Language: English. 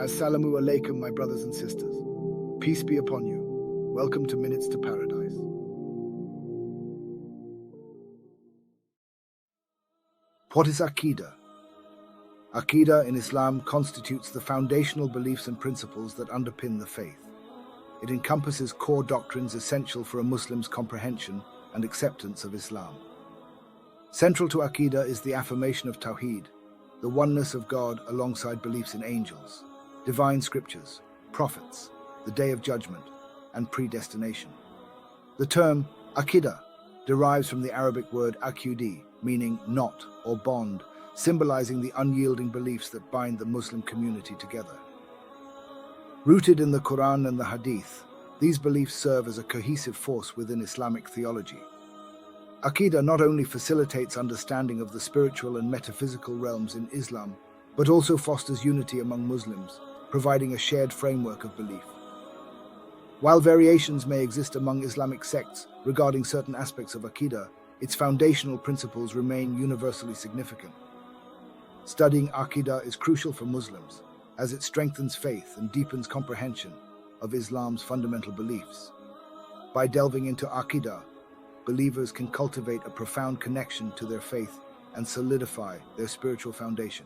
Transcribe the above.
Assalamu alaikum, my brothers and sisters. Peace be upon you. Welcome to Minutes to Paradise. What is Aqidah? Aqidah in Islam constitutes the foundational beliefs and principles that underpin the faith. It encompasses core doctrines essential for a Muslim's comprehension and acceptance of Islam. Central to Aqidah is the affirmation of Tawheed, the oneness of God alongside beliefs in angels, divine scriptures, prophets, the Day of Judgment, and predestination. The term Aqidah derives from the Arabic word aqd, meaning knot or bond, symbolizing the unyielding beliefs that bind the Muslim community together. Rooted in the Quran and the Hadith, these beliefs serve as a cohesive force within Islamic theology. Aqidah not only facilitates understanding of the spiritual and metaphysical realms in Islam, but also fosters unity among Muslims, providing a shared framework of belief. While variations may exist among Islamic sects regarding certain aspects of Aqidah, its foundational principles remain universally significant. Studying Aqidah is crucial for Muslims, as it strengthens faith and deepens comprehension of Islam's fundamental beliefs. By delving into Aqidah, believers can cultivate a profound connection to their faith and solidify their spiritual foundation.